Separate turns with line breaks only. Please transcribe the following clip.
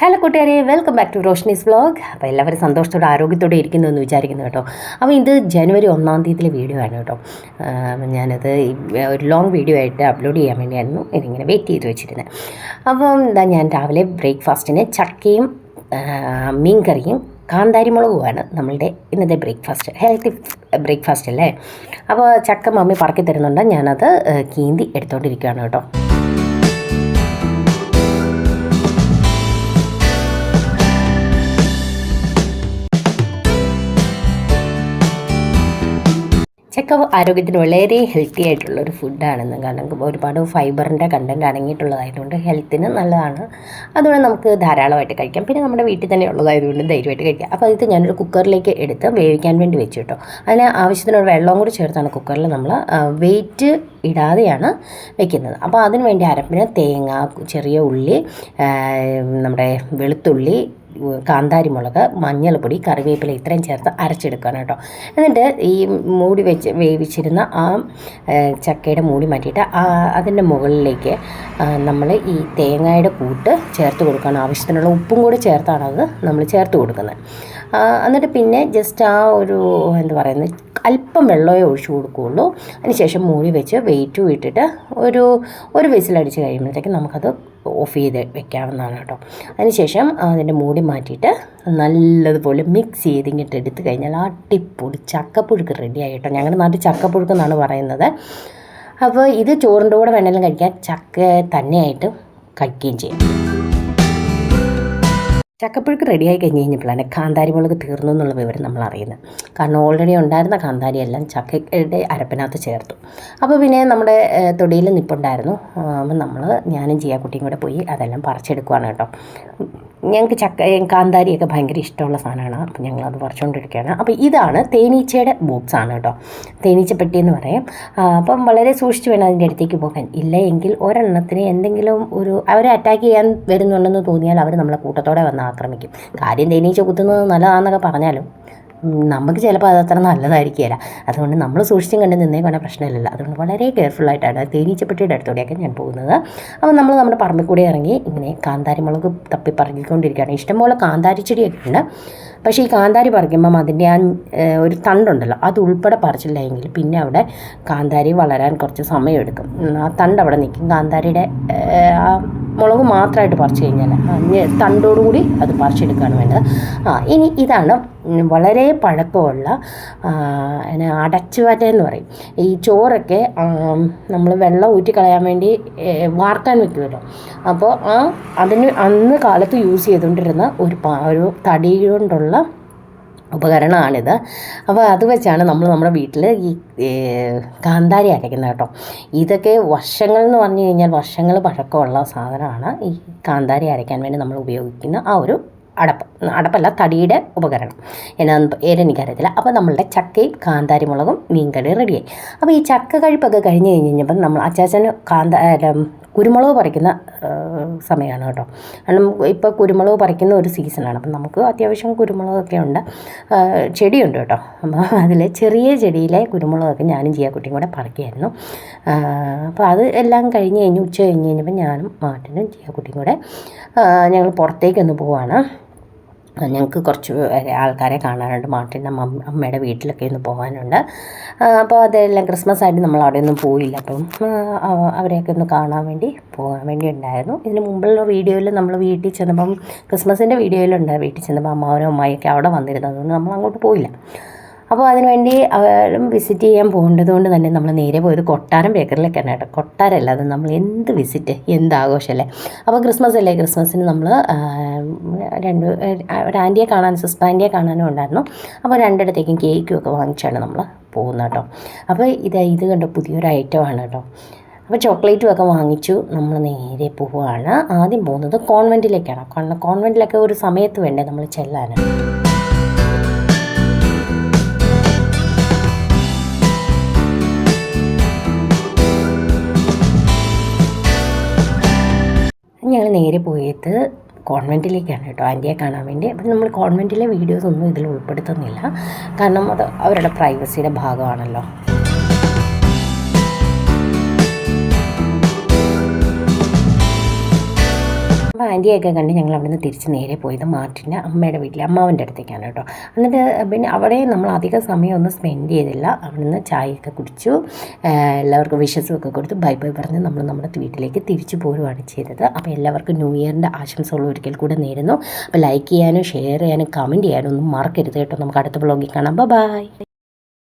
Hello കൂട്ടുകാരെ, welcome back to Roshni's vlog. അപ്പോൾ എല്ലാവരും സന്തോഷത്തോടെ ആരോഗ്യത്തോടെ ഇരിക്കുന്നു എന്ന് വിചാരിക്കുന്നു കേട്ടോ. അപ്പോൾ ഇത് ജനുവരി 1-ാം തീയതിയിലെ വീഡിയോ ആണ് കേട്ടോ. ഞാനത് ഒരു ലോങ് വീഡിയോ ആയിട്ട് അപ്ലോഡ് ചെയ്യാൻ വേണ്ടിയായിരുന്നു ഇതിങ്ങനെ വെയിറ്റ് ചെയ്ത് വെച്ചിരുന്നത്. അപ്പം എന്താ, ഞാൻ രാവിലെ ബ്രേക്ക്ഫാസ്റ്റിന് ചക്കയും മീൻ കറിയും കാന്താരി മുളകുമാണ് നമ്മളുടെ ഇന്നത്തെ ബ്രേക്ക്ഫാസ്റ്റ്. ഹെൽത്തി ബ്രേക്ക്ഫാസ്റ്റ് അല്ലേ. അപ്പോൾ ചക്ക മമ്മി പറക്കി തരുന്നുണ്ട്, ഞാനത് കീന്തി എടുത്തുകൊണ്ടിരിക്കുകയാണ് കേട്ടോ. ചക്ക ആരോഗ്യത്തിന് വളരെ ഹെൽത്തി ആയിട്ടുള്ളൊരു ഫുഡാണെന്ന്, കാരണം ഒരുപാട് ഫൈബറിൻ്റെ കണ്ടൻറ്റ് അടങ്ങിയിട്ടുള്ളതായതുകൊണ്ട് ഹെൽത്തിന് നല്ലതാണ്. അതുകൊണ്ട് നമുക്ക് ധാരാളമായിട്ട് കഴിക്കാം. പിന്നെ നമ്മുടെ വീട്ടിൽ തന്നെ ഉള്ളതായതുകൊണ്ട് ധൈര്യമായിട്ട് കഴിക്കാം. അപ്പോൾ ഇത് ഞാനൊരു കുക്കറിലേക്ക് എടുത്ത് വേവിക്കാൻ വേണ്ടി വെച്ചു കേട്ടോ. അതിന് ആവശ്യത്തിനുള്ള വെള്ളവും കൂടി ചേർത്താണ് കുക്കറിൽ നമ്മൾ വെയിറ്റ് ഇടാതെയാണ് വെക്കുന്നത്. അപ്പോൾ അതിന് വേണ്ടി അരപ്പിന് തേങ്ങ, ചെറിയ ഉള്ളി, നമ്മുടെ വെളുത്തുള്ളി, കാന്താരി മുളക്, മഞ്ഞൾപ്പൊടി, കറിവേപ്പില ഇത്രയും ചേർത്ത് അരച്ചെടുക്കണം കേട്ടോ. എന്നിട്ട് ഈ മൂടി വെച്ച് വേവിച്ചിരുന്ന ആ ചക്കയുടെ മൂടി മാറ്റിയിട്ട് അതിൻ്റെ മുകളിലേക്ക് നമ്മൾ ഈ തേങ്ങയുടെ കൂട്ട് ചേർത്ത് കൊടുക്കണം. ആവശ്യത്തിനുള്ള ഉപ്പും കൂടി ചേർത്താണ് അത് നമ്മൾ ചേർത്ത് കൊടുക്കുന്നത്. എന്നിട്ട് പിന്നെ ജസ്റ്റ് ആ ഒരു എന്താ പറയുന്നത്, അല്പം വെള്ളമേ ഒഴിച്ചു കൊടുക്കുകയുള്ളൂ. അതിനുശേഷം മൂടി വെച്ച് വെയിറ്റും ഇട്ടിട്ട് ഒരു വിസിലടിച്ച് കഴിയുമ്പോഴത്തേക്കും നമുക്കത് ഓഫ് ചെയ്ത് വെക്കാവുന്നതാണ് കേട്ടോ. അതിനുശേഷം അതിൻ്റെ മൂടി മാറ്റിയിട്ട് നല്ലതുപോലെ മിക്സ് ചെയ്ത് ഇങ്ങോട്ട് എടുത്ത് കഴിഞ്ഞാൽ അടിപൊളി ചക്കപ്പുഴുക്ക് റെഡിയായി കേട്ടോ. ഞങ്ങളുടെ നാട്ടിൽ ചക്കപ്പുഴുക്ക് എന്നാണ് പറയുന്നത്. അപ്പോൾ ഇത് ചോറിൻ്റെ കൂടെ വേണമെങ്കിലും കഴിക്കാം, ചക്ക തന്നെയായിട്ട് കഴിക്കുകയും ചെയ്യാം. ചക്കപ്പുഴുക്ക് റെഡിയായി കഴിഞ്ഞപ്പോഴാണ് കാന്താരി മുളക് തീർന്നു എന്നുള്ള വിവരം നമ്മൾ അറിയുന്നത്. കാരണം ഓൾറെഡി ഉണ്ടായിരുന്ന കാന്താരി എല്ലാം ചക്കയുടെ അരപ്പിനകത്ത് ചേർത്തു. അപ്പോൾ പിന്നെ നമ്മുടെ തൊടിയിൽ നിൽപ്പുണ്ടായിരുന്നു. അപ്പോൾ ഞാനും ജിയാക്കുട്ടിയും കൂടെ പോയി അതെല്ലാം പറിച്ചെടുക്കുകയാണ് കേട്ടോ. ഞങ്ങൾക്ക് കാന്താരിയൊക്കെ ഭയങ്കര ഇഷ്ടമുള്ള സാധനമാണ്. അപ്പോൾ ഞങ്ങളത് പറിച്ചുകൊണ്ടിരിക്കുകയാണ്. അപ്പോൾ ഇതാണ് തേനീച്ചയുടെ ബോക്സാണ് കേട്ടോ, തേനീച്ചപ്പെട്ടി എന്ന് പറയും. അപ്പം വളരെ സൂക്ഷിച്ച് വേണം അതിൻ്റെ അടുത്തേക്ക് പോകാൻ. ഇല്ല എങ്കിൽ ഒരെണ്ണത്തിന് എന്തെങ്കിലും അവരെ അറ്റാക്ക് ചെയ്യാൻ വരുന്നുണ്ടെന്ന് തോന്നിയാൽ അവർ നമ്മളെ കൂട്ടത്തോടെ വന്ന് ആക്രമിക്കും. കാര്യം തേനീച്ച കുത്തുന്നത് നല്ലതാണെന്നൊക്കെ പറഞ്ഞാലും നമുക്ക് ചിലപ്പോൾ അതത്ര നല്ലതായിരിക്കില്ല. അതുകൊണ്ട് നമ്മൾ സൂക്ഷിച്ചും കണ്ട് നിന്നേക്കാണെങ്കിൽ പ്രശ്നമില്ലല്ലോ. അതുകൊണ്ട് വളരെ കെയർഫുള്ളായിട്ടാണ് തേനീച്ചപ്പെട്ടിയുടെ അടുത്തോടെയൊക്കെ ഞാൻ പോകുന്നത്. അപ്പോൾ നമ്മുടെ പറമ്പിൽ കൂടെ ഇറങ്ങി ഇങ്ങനെ കാന്താരി മുളക് തപ്പി പറക്കിക്കൊണ്ടിരിക്കുകയാണ്. ഇഷ്ടംപോലെ കാന്താരി ചെടിയൊക്കെ ഉണ്ട്. പക്ഷേ ഈ കാന്താരി പറിക്കുമ്പം അതിൻ്റെ ഒരു തണ്ടുണ്ടല്ലോ, അത് ഉൾപ്പെടെ പറിച്ചില്ല എങ്കിൽ പിന്നെ അവിടെ കാന്താരി വളരാൻ കുറച്ച് സമയമെടുക്കും. ആ തണ്ട് അവിടെ നിൽക്കും. കാന്താരിയുടെ ആ മുളക് മാത്രമായിട്ട് പറിച്ചു കഴിഞ്ഞാൽ തണ്ടോടുകൂടി അത് പറിച്ചെടുക്കുകയാണ് വേണ്ടത്. ഇനി ഇതാണ് വളരെ പഴക്കമുള്ള അടച്ചുവറ്റ എന്ന് പറയും. ഈ ചോറൊക്കെ നമ്മൾ വെള്ളം ഊറ്റി കളയാൻ വേണ്ടി വാർക്കാൻ വെക്കുമല്ലോ. അപ്പോൾ അന്ന് കാലത്ത് യൂസ് ചെയ്തുകൊണ്ടിരുന്ന ഒരു തടി കൊണ്ടുള്ള ഉപകരണമാണിത്. അപ്പോൾ അത് വെച്ചാണ് നമ്മുടെ വീട്ടിൽ ഈ കാന്താരി അരയ്ക്കുന്നത് കേട്ടോ. ഇതൊക്കെ വർഷങ്ങൾ എന്ന് പറഞ്ഞു കഴിഞ്ഞാൽ വർഷങ്ങൾ പഴക്കമുള്ള സാധനമാണ് ഈ കാന്താരി അരയ്ക്കാൻ വേണ്ടി നമ്മൾ ഉപയോഗിക്കുന്ന ആ ഒരു അടപ്പല്ല, തടിയുടെ ഉപകരണം. എനിക്കറിയത്തില്ല. അപ്പോൾ നമ്മളുടെ ചക്കയും കാന്താരി മുളകും മീൻകറി റെഡിയായി. അപ്പോൾ ഈ ചക്ക കഴിപ്പൊക്കെ കഴിഞ്ഞ് കഴിഞ്ഞപ്പം നമ്മൾ അച്ചാച്ചന് കുരുമുളക് പറിക്കുന്ന സമയമാണ് കേട്ടോ. കാരണം ഇപ്പോൾ കുരുമുളക് പറിക്കുന്ന ഒരു സീസണാണ്. അപ്പം നമുക്ക് അത്യാവശ്യം കുരുമുളകൊക്കെ ഉണ്ട്, ചെടിയുണ്ട് കേട്ടോ. അപ്പോൾ അതിൽ ചെറിയ ചെടിയിലെ കുരുമുളകൊക്കെ ഞാനും ജിയാക്കുട്ടിയും കൂടെ പറിക്കുകയായിരുന്നു. അപ്പോൾ അത് എല്ലാം കഴിഞ്ഞ് ഉച്ച കഴിഞ്ഞപ്പോൾ ഞാനും മാട്ടനും ജിയാക്കുട്ടിയും കൂടെ ഞങ്ങൾ പുറത്തേക്കൊന്ന് പോവാണ്. ഞങ്ങൾക്ക് കുറച്ച് ആൾക്കാരെ കാണാനുണ്ട്. മാർട്ടിൻ്റെ അമ്മയുടെ വീട്ടിലൊക്കെ ഒന്ന് പോകാനുണ്ട്. അപ്പോൾ അതെല്ലാം ക്രിസ്മസ് ആയിട്ട് നമ്മൾ അവിടെയൊന്നും പോയില്ല. അപ്പം അവരെയൊക്കെ ഒന്ന് കാണാൻ വേണ്ടി പോകാൻ വേണ്ടി ഉണ്ടായിരുന്നു. ഇതിന് മുമ്പുള്ള വീഡിയോയിൽ നമ്മൾ വീട്ടിൽ ചെന്നപ്പം ക്രിസ്മസിൻ്റെ വീഡിയോയിലുണ്ട് വീട്ടിൽ ചെന്നപ്പോൾ അമ്മാവനും അമ്മായിയൊക്കെ അവിടെ വന്നിരുന്നു. അതുകൊണ്ട് നമ്മൾ അങ്ങോട്ട് പോയില്ല. അപ്പോൾ അതിനുവേണ്ടി അവരും വിസിറ്റ് ചെയ്യാൻ പോകേണ്ടത് കൊണ്ട് തന്നെ നമ്മൾ നേരെ പോയത് കൊട്ടാരം ബേക്കറിലേക്കാണ് കേട്ടോ. കൊട്ടാരമല്ല, അത് നമ്മൾ എന്ത് വിസിറ്റ്, എന്ത് ആഘോഷമല്ലേ. അപ്പോൾ ക്രിസ്മസ് അല്ലേ, ക്രിസ്മസിന് നമ്മൾ ഒരു ആൻറ്റിയെ സിസ്റ്റർ ആൻറ്റിയെ കാണാനും ഉണ്ടായിരുന്നു. അപ്പോൾ രണ്ടിടത്തേക്കും കേക്കും ഒക്കെ വാങ്ങിച്ചാണ് നമ്മൾ പോകുന്നത് കേട്ടോ. അപ്പോൾ ഇത് കണ്ടോ, പുതിയൊരു ഐറ്റമാണ് കേട്ടോ. അപ്പോൾ ചോക്ലേറ്റും ഒക്കെ വാങ്ങിച്ചു നമ്മൾ നേരെ പോവുകയാണ്. ആദ്യം പോകുന്നത് കോൺവെൻറ്റിലേക്കാണ്. കാരണം കോൺവെൻറ്റിലൊക്കെ ഒരു സമയത്ത് വേണ്ടേ നമ്മൾ ചെല്ലാൻ. ഞങ്ങൾ നേരെ പോയത് കോൺവെൻറ്റിലേക്കാണ് കേട്ടോ, ആൻറ്റിയെ കാണാൻ വേണ്ടി. അപ്പം നമ്മൾ കോൺവെൻറ്റിലെ വീഡിയോസ് ഒന്നും ഇതിൽ ഉൾപ്പെടുത്തുന്നില്ല, കാരണം അത് അവരുടെ പ്രൈവസിയുടെ ഭാഗമാണല്ലോ. അപ്പോൾ ആൻറ്റിയൊക്കെ കണ്ട് ഞങ്ങൾ അവിടെ നിന്ന് തിരിച്ച് നേരെ പോയത് മാർട്ടിൻ്റെ അമ്മയുടെ വീട്ടിൽ അമ്മാവൻ്റെ അടുത്തേക്കാണ് കേട്ടോ. എന്നിട്ട് പിന്നെ അവിടെ നമ്മൾ അധികം സമയമൊന്നും സ്പെൻഡ് ചെയ്തില്ല. അവിടെ നിന്ന് ചായയൊക്കെ കുടിച്ചു, എല്ലാവർക്കും വിഷസും ഒക്കെ കൊടുത്ത് ബൈ ബൈ പറഞ്ഞ് നമ്മൾ നമ്മുടെ വീട്ടിലേക്ക് തിരിച്ചു പോരുകയാണ് ചെയ്തത്. അപ്പോൾ എല്ലാവർക്കും ന്യൂ ഇയറിൻ്റെ ആശംസകൾ ഒരിക്കൽ കൂടെ നേരുന്നു. അപ്പോൾ ലൈക്ക് ചെയ്യാനും ഷെയർ ചെയ്യാനും കമൻറ്റ് ചെയ്യാനും ഒന്നും മറക്കരുത് കേട്ടോ. നമുക്ക് അടുത്ത വ്ളോഗിൽ കാണാം. ബൈ.